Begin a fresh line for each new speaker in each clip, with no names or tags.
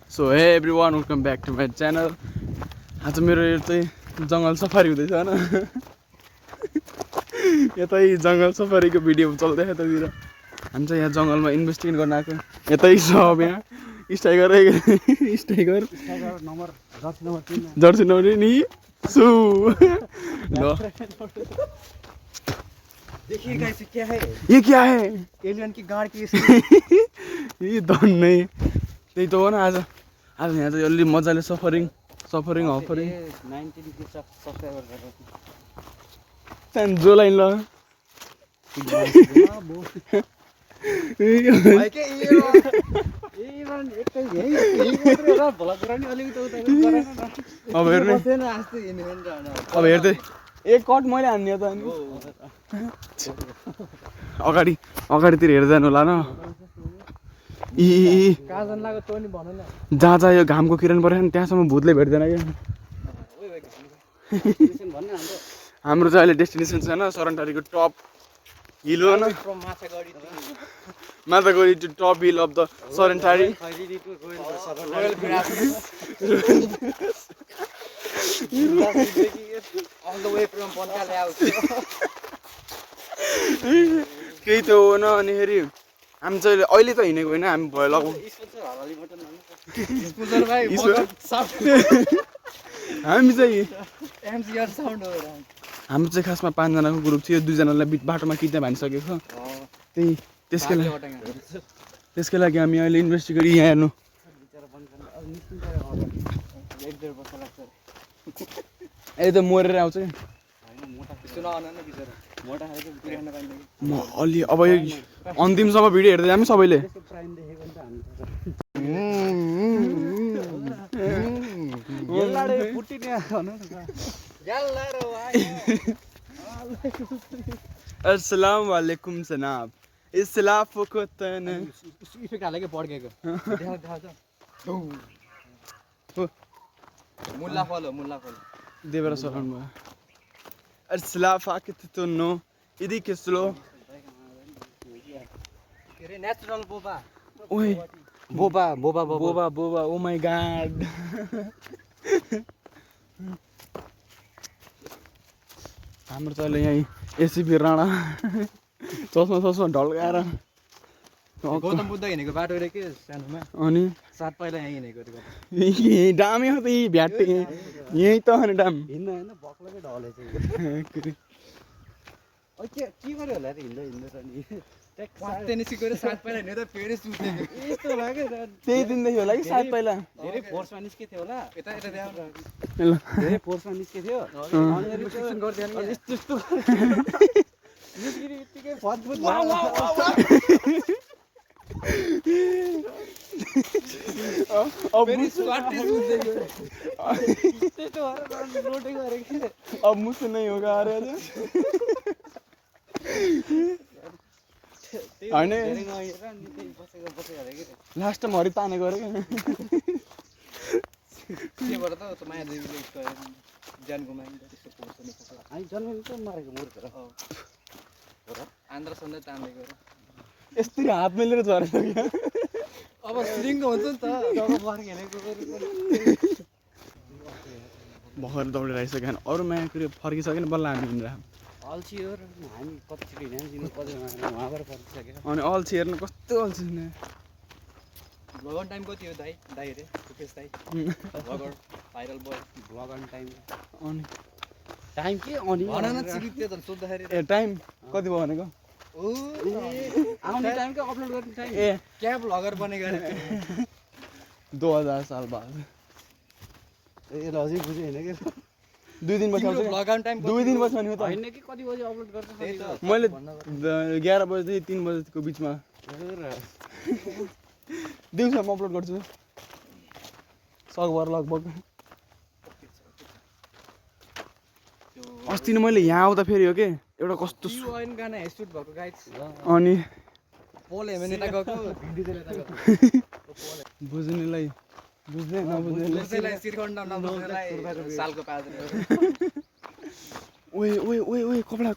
So hey everyone, welcome back to my channel. आज मेरो चाहिँ जंगल सफारी हुँदैछ हैन यतै जंगल सफारीको भिडियो चल्दैछ यतातिर हामी चाहिँ यहाँ जंगलमा इन्भेस्टिगेट गर्न आएको यतै छ अब यहाँ स्टाइगर
नंबर
जर्सी नम्बर नि सु लो
देखिए गाइस क्या है
ये क्या है
एलियन की गाड़ की
ये धन नहीं त्यही त हो न आज आज यहाँ चाहिँ अलि मजाले सफरिङ हफरिङ
19 के सब्सक्राइबर गरेर
जो लाइन ल
भाइ के
अब हेर्ने अब हेर्दै एक कट मैले हान्ने त अनि अगाडितिर हेर्दै जानु होला न जहाँ यो घामको किरण परेन त्यहाँसम्म भूतले भेट्दैन क्या हाम्रो चाहिँ अहिले डेस्टिनेसन छैन सरनटारीको टप हिल हो न Mathagadhi to top hill of the Sarantari केही त हो न अनि फेरि हामी चाहिँ अहिले त हिँडेको होइन हामी भयो लगाउँ हामी चाहिँ हाम्रो चाहिँ खासमा 5 जनाको ग्रुप थियो 2 जनालाई बाटोमा किट्ने भनिसकेको त्यही त्यसकै लागि हामी अहिले इन्भेस्टिगेट यहाँ हेर्नु ए त मरेर आउँछ म अलि अब यो अन्तिमसम्म भिडियो हेर्दै जानु सबैले अस्सलाम वालेकुम जनाब इस्लाफ को तन
इफेक्ट हालेको पड्केको मुल्ला फलो
देवरा सराउन भयो अस्लाफ आके तो नो इदी के स्लो
के रे नेचुरल बोबा
ओए
बोबा
ओ माय गॉड हाम्रो त अहिले यही एसीपी राणा चस्मा ढल्काएर
गौतम बुद्ध हिँडेको बाटो रे के सानोमा
अनि
सात पहिला यहाँ हिँडेको रे
डामै हो त यही भ्याटे यही त अनि डाम
हिँड्न होइन बक्लकै ढले चाहिँ के गर्यो होला रे हिँड्दै नि सात निस्केको रे सात पहिला हिँड्दा फेरि सुतेको यस्तो लाग्यो
त्यही दिनदेखि होला कि सात पहिला
धेरै फोर्समा निस्केथ्यो होला यता ध्यान
ल
धेरै फोर्समा निस्केथ्यो अनि रिफ्लेक्सन गर्दै अनि यस्तो निस्किने यतिकै फतफुत
अब मुझसे नहीं होगा आ रहा लास्ट टाइम हरि तानेको अरे
त्यहाँबाट त माया देवीले ज्यान गुमाइन्छ त्यस्तो फोर्स हामी जन्मेको मारेको मूर्ख आन्द्रा सन्दै तानेको
यस्तरी हात मेलेर झरेछ क्या
अब सिरिङ्ग हुन्छ नि त जब फर्केको
भर्खर दौडेर आइसक्यो अरू माया कुरो फर्किसकेन बल्ल हामी हिँडेर
अल्छी हो र हामी कतिचोटि हिँड्यौँ उहाँबाट फर्किसक्यो
अनि अल्छी हेर्नु कस्तो अल्छी
भगवान टाइम कति हो दाइ रे रुपेश दाइ भगवान भाइरल बोय भगवान टाइम
अनि
टाइम के अनि भन न चिरित्यो त सोध्दाखेरि
ए टाइम कति भयो भनेको
आउने टाइमको अपलोड गर्ने टाइम
ए
क्या भ्लगर बनेको अरे
2000 साल बाद
ए लजिक बुझ्यो हैन के
2 दिन पछि आउँछ
भ्लगर टाइम
2 दिन पछि भने हो त
हैन कि कति बजे अपलोड गर्छ
मैले 11 बजेदेखि 3 बजेको बिचमा दिउँसोमा अपलोड गर्छु सकभर लगभग अस्ति नै मैले यहाँ आउँदा फेरि हो के एउटा कस्तो
युएन गाना हेडशूट भएको गाइस
अनि
पोल हेमेनेटा गएको भिडियो चाहिँ गएको
बुझ्नेलाई बुझ्ने
नबुझ्नेलाई सिरखण्ड नबुझ्नेलाई सालको पाजर
ओए कपडा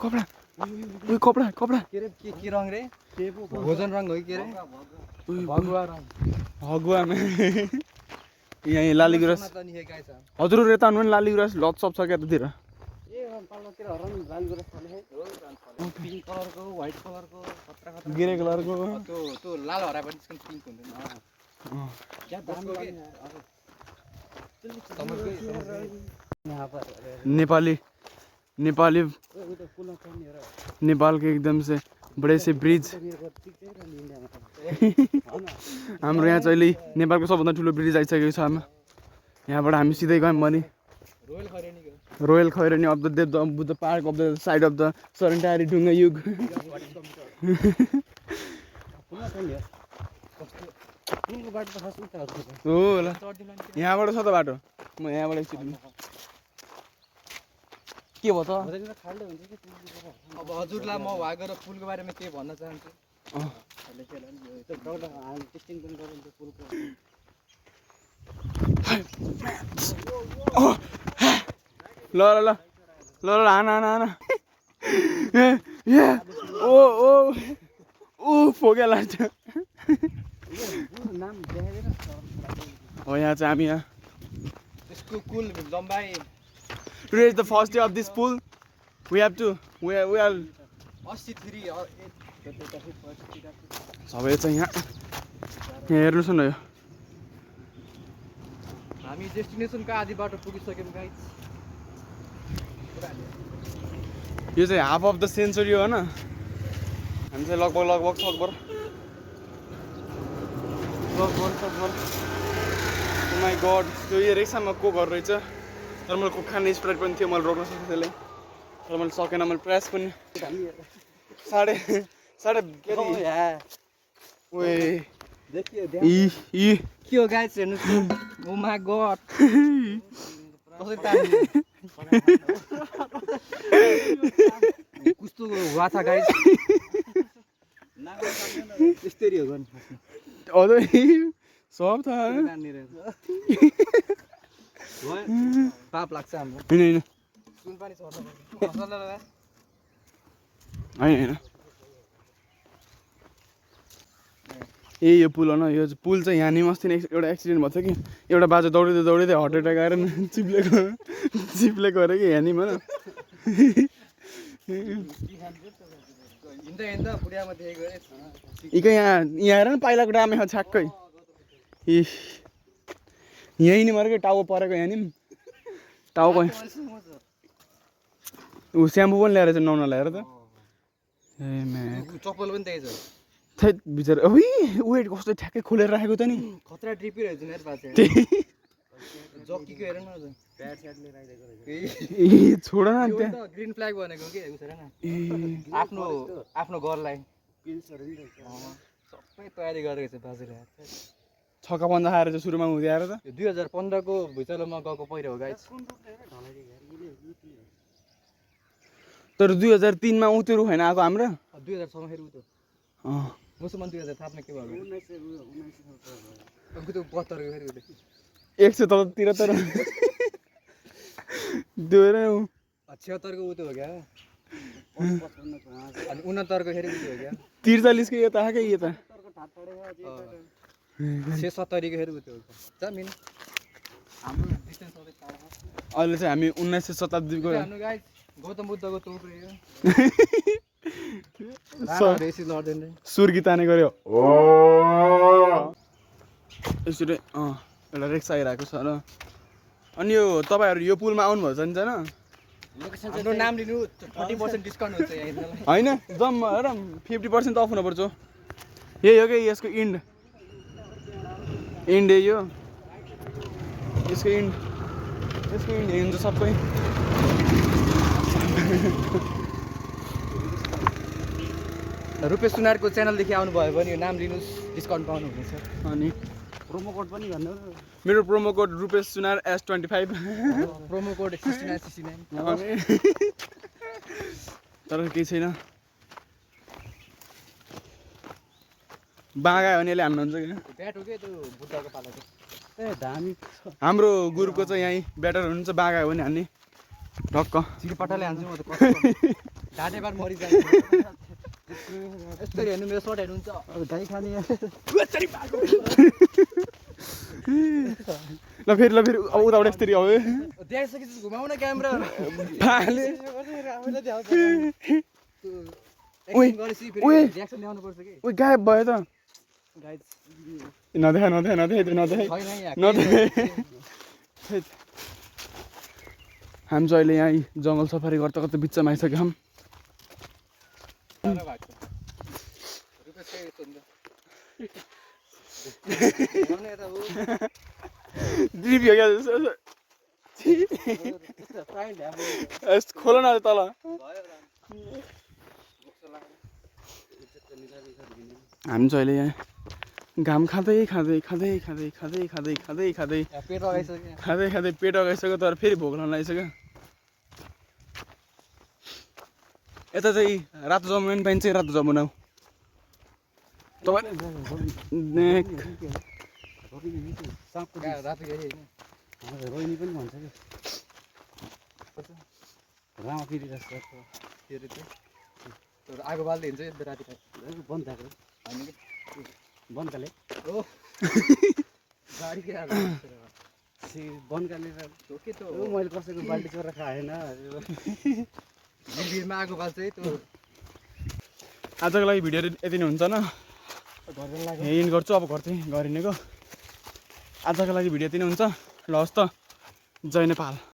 के
रे के रङ रे भोजन रङ हो कि के रे
भगुवा यहीँ लालीगुराँस
त नि गाइस
हजुर यता हुनु पनि लालीगुराँस लतसप छ क्या यतातिर
पिङ्क कलरको व्हाइट कलरको खतरा खतरा
ग्रे कलरको
त्यो लाल हरा पनि त्यसको पिङ्क हुँदैन क्या दामी
नेपाली नेपाली नेपाल के एकदम से बड़े से ब्रिज हाम्रो यहाँ चाहिँ अहिले नेपालको सबभन्दा ठुलो ब्रिज आइसकेको छ हाम्रो यहाँबाट हामी सिधै गयौँ भने royal Khairani of the Buddha park of the side of the Sarantari ढुङ्गा युग हो ल यहाँबाट छ त बाटो म यहाँबाट एकचोटि के भयो त
अब हजुरलाई म भागेर पुलको बारेमा के भन्न चाहन्छु
ल ल ल ल ल हाना हाना हाना ओ ओ ओ फोक्या लाग्छ हो यहाँ चाहिँ हामी यहाँ
यसको कुल लम्बाइ
Today is the first day of this pool. We are
83
सबै चाहिँ यहाँ हेर्नुहोस् न यो
हामी डेस्टिनेसनको आधी बाटो पुगिसक्यौँ गाइस
यो चाहिँ हाफ अफ द सेन्चुरी हो होइन हामी चाहिँ लगभग सकभर माई गड त्यो यो रिक्सामा को घर रहेछ तर मैले को खाने स्प्राइट पनि थियो मैले रोक्न सक्थेँ त्यसलाई तर मैले सकेन मैले प्रयास पनि साढे के
हो गाइस हेर्नुहोस् ओ माय गड कस्तो हुआ था गाइस यस्तरी हो गन
सब था
पाप लाग्छ हाम्रो
होइन
सुन पानी
होइन होइन ए यो पुल हो न यो पुल चाहिँ यहाँ नि अस्ति नै एउटा एक्सिडेन्ट भएको थियो कि एउटा बाटो दौडिँदै दौडिँदै हार्ट एट्याक आएर चिप्लेको अरे कि यहाँ नि भन इकै यहाँ आएर नि पाइलाको डामे छ छ्याक्कै इ यहीँ नि मरेको टाउको परेको यहाँ नि टाउको ऊ स्याम्पू पनि ल्याएर चाहिँ नुहाउन ल्याएर त ए म्या
चप्पल पनि त्यही छ
थैट बिचरा ओइ वेट कस्तो ठ्याक्कै खोलेर राखेको त नि
खतरा ट्रिपी रहेछ मेरो पास जक्कीको हेर न प्याड स्याड लिएर आइदिएको रहेछ
ए छोड न त्यहाँ
ग्रीन फ्ल्याग भनेको के हेर्नु छैन आफ्नो घरलाई पिल्सहरु नि सबै तयारी गरेको छ बाजुले
छक्का बन्द खाएर चाहिँ सुरुमा हुँदै आएर त
2015 को भुइँचालोमा गएको पहिरो हो गाइस
तर 2003 मा उतेरु हैन आको हाम्रो
2006 मा फेरि उतो मुसलमान 2000 थाप्ने के भयो 19 अब त्यो 72 को फेरि उतो
100 तलतिर तर
76 को उतो हो क्या अनि 69 को फेरि उतो हो क्या
43 को यता आकै यता
670 को फेरि उतो हो जमिन हाम्रो डिस्टेन्स सबै टाढा
अहिले चाहिँ हामी 19 शताब्दी को
हाम्रो गाइस गौतम बुद्धको तोप रह्यो रेसी लड्दैन
सुर्गी ताने गर्यो यसरी एउटा रिक्सा आइरहेको छ र अनि यो तपाईहरु यो पुलमा आउनु भएको छ नि छैन
हाम्रो नाम लिनु 30% डिस्काउन्ट हुन्छ यहाँ
हैन जम्मा हेर 50% अफ हुन पर्छ यही हो के यसको इन्ड यो यसको इन्ड हुन्छ सबै
रुपेश सुनारको च्यानलदेखि आउनु भयो भने यो नाम लिनुस् डिस्काउन्ट पाउनु हुनेछ
अनि
प्रोमो कोड पनि भन्नु
मेरो प्रोमो कोड रुपेश सुनार S25
प्रोमो कोड 6969
तर केही छैन बागा हो नि यसले हान्नुहुन्छ कि
ब्याट हो के त्यो बुद्धको पालाको ए दामी
हाम्रो ग्रुपको चाहिँ यही ब्याटर हुनुहुन्छ बागा हो नि हान्ने ढक्क
चिरपटाले हान्छु म त कस्तो ढाडे बार मरिजान्छ यस्तो हेर्नु मेरो सर्ट हेर्नुहुन्छ अब गाई खाने
ल फेरि अब उताबाट यसरी अब
देखाइसकेपछि घुमाउ न क्यामेरा
फाले
ओए रियाक्सन ल्याउनु पर्छ कि
ओए गायब भयो त
गाइस
नदेखा
छैन यहाँ
हामी चाहिँ अहिले यहाँ जङ्गल सफारी गर्दा कता बिचमा आइसक्यो हम दिदी क्या खोल न तल हामी चाहिँ अहिले यहाँ घाम खाँदै खाँदै खाँदै खाँदै खाँदै खाँदै खाँदै खाँदै
पेट अगाइसक्यो
खाँदै खाँदै पेट अगाइसक्यो तर फेरि भोक लाग्न लागिसक्यो यता चाहिँ रातो जामुन पनि पाइन्छ रातो जामुन हौ
रातो गरी
रोहिणी पनि भन्छ कि रामपिरी जस्तो
आगो बाल्दै हिँड्छ यता राति
बन्द थाक्रो
हामी
बनकाले
हो गाडी के
बनकाले
के त
मैले कसैको बाल्टी चोरा खाएन
भिरमा आगो बाल्छ है त्यो
आजको लागि भिडियो यति नै हुन्छ न यहीँ गर्छु अब घर चाहिँ गरिनेको आजको लागि भिडियो यति नै हुन्छ ल हस् त जय नेपाल।